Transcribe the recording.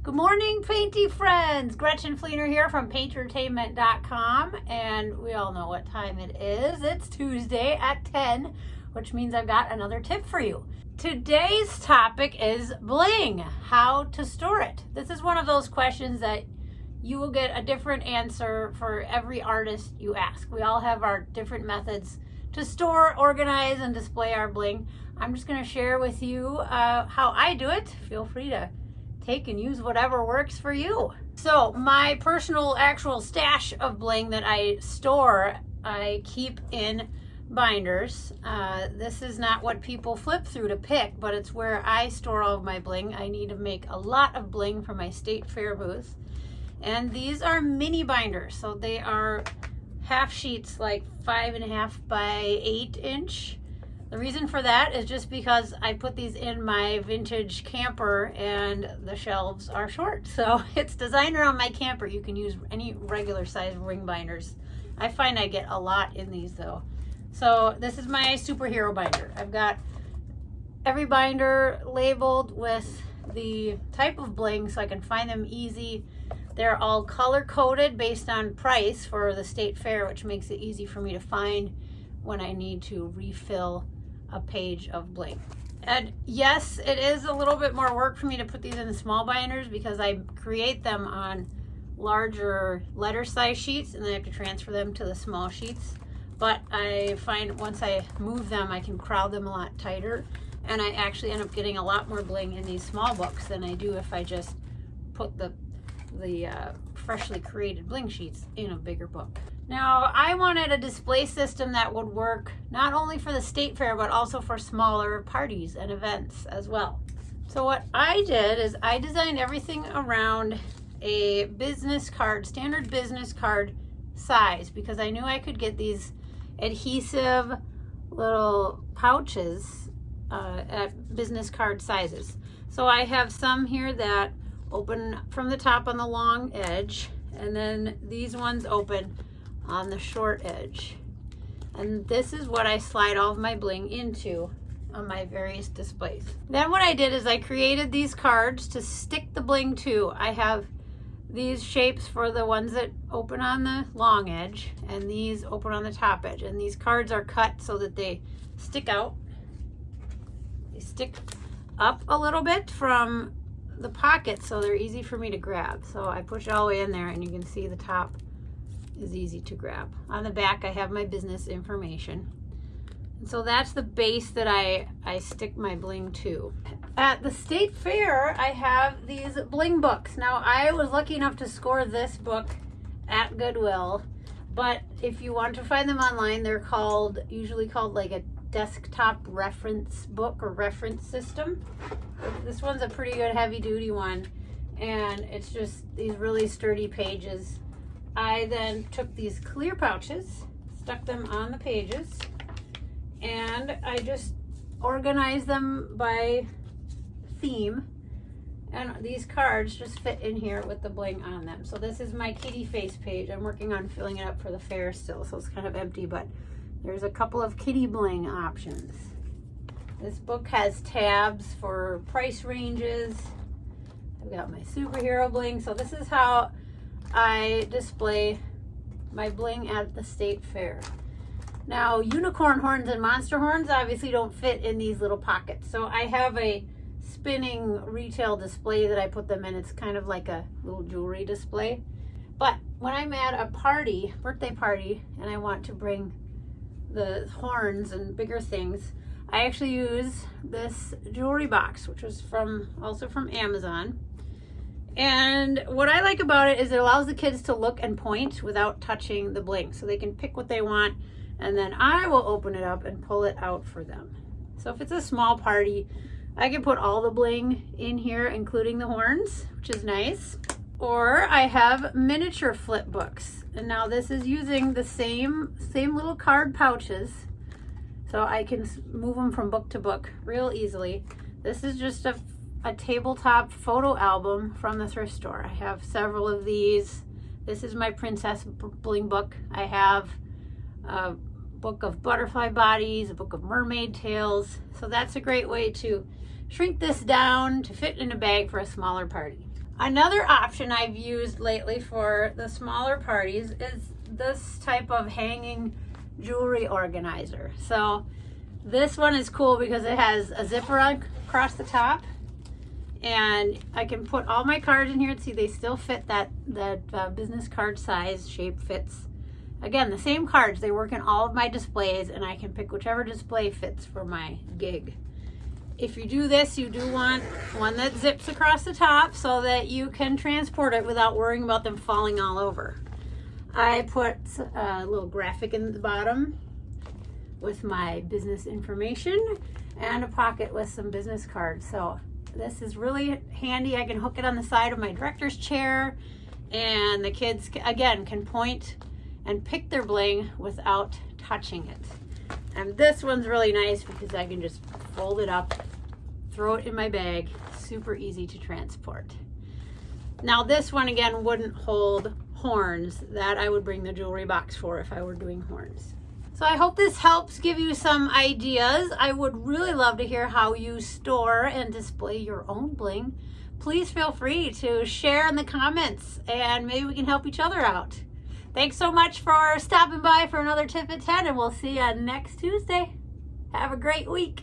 Good morning, painty friends. Gretchen Fleener here from paintertainment.com, and we all know what time it is. It's Tuesday at 10, which means I've got another tip for you. Today's topic is bling, how to store it. This is one of those questions that you will get a different answer for every artist you ask. We all have our different methods to store, organize, and display our bling. I'm just going to share with you how I do it. Feel free to take and use whatever works for you. So my personal actual stash of bling that I store, I keep in binders. This is not what people flip through to pick, but it's where I store all of my bling. I need to make a lot of bling for my state fair booth. And these are mini binders. So they are half sheets, like 5.5 by 8 inch. The reason for that is just because I put these in my vintage camper and the shelves are short. So it's designed around my camper. You can use any regular size ring binders. I find I get a lot in these though. So this is my superhero binder. I've got every binder labeled with the type of bling so I can find them easy. They're all color coded based on price for the state fair, which makes it easy for me to find when I need to refill a page of bling. And yes, it is a little bit more work for me to put these in the small binders because I create them on larger letter size sheets and then I have to transfer them to the small sheets. But I find once I move them, I can crowd them a lot tighter, and I actually end up getting a lot more bling in these small books than I do if I just put the freshly created bling sheets in a bigger book. Now, I wanted a display system that would work not only for the state fair, but also for smaller parties and events as well. So what I did is I designed everything around a business card, standard business card size, because I knew I could get these adhesive little pouches at business card sizes. So I have some here that open from the top on the long edge, and then these ones open on the short edge. And this is what I slide all of my bling into on my various displays. Then what I did is I created these cards to stick the bling to. I have these shapes for the ones that open on the long edge, and these open on the top edge. And these cards are cut so that they stick out. They stick up a little bit from the pocket, so they're easy for me to grab. So I push it all the way in there, and you can see the top is easy to grab. On the back I have my business information. And so that's the base that I stick my bling to. At the state fair I have these Bling Books. Now I was lucky enough to score this book at Goodwill, but if you want to find them online, they're usually called like a desktop reference book or reference system. This one's a pretty good heavy duty one, and it's just these really sturdy pages. I then took these clear pouches, stuck them on the pages, and I just organized them by theme, and these cards just fit in here with the bling on them. So this is my kitty face page. I'm working on filling it up for the fair still, so it's kind of empty, but there's a couple of kitty bling options. This book has tabs for price ranges. I've got my superhero bling. So this is how I display my bling at the state fair. Now, unicorn horns and monster horns obviously don't fit in these little pockets. So I have a spinning retail display that I put them in. It's kind of like a little jewelry display. But when I'm at a party, birthday party, and I want to bring the horns and bigger things, I actually use this jewelry box, which was also from Amazon. And what I like about it is it allows the kids to look and point without touching the bling, so they can pick what they want, and then I will open it up and pull it out for them. So if it's a small party, I can put all the bling in here, including the horns, which is nice. Or I have miniature flip books, and now this is using the same little card pouches, so I can move them from book to book real easily. This is just a tabletop photo album from the thrift store. I have several of these. This is my princess bling book. I have a book of butterfly bodies, a book of mermaid tails. So that's a great way to shrink this down to fit in a bag for a smaller party. Another option I've used lately for the smaller parties is this type of hanging jewelry organizer. So this one is cool because it has a zipper across the top, and I can put all my cards in here. See, they still fit that business card size. Shape fits. Again, the same cards. They work in all of my displays, and I can pick whichever display fits for my gig. If you do this, you do want one that zips across the top so that you can transport it without worrying about them falling all over. I put a little graphic in the bottom with my business information and a pocket with some business cards. So this is really handy. I can hook it on the side of my director's chair, and the kids, again, can point and pick their bling without touching it. And this one's really nice because I can just fold it up, throw it in my bag. Super easy to transport. Now this one, again, wouldn't hold horns. That I would bring the jewelry box for if I were doing horns. So I hope this helps give you some ideas. I would really love to hear how you store and display your own bling. Please feel free to share in the comments, and maybe we can help each other out. Thanks so much for stopping by for another Tip at 10, and we'll see you next Tuesday. Have a great week.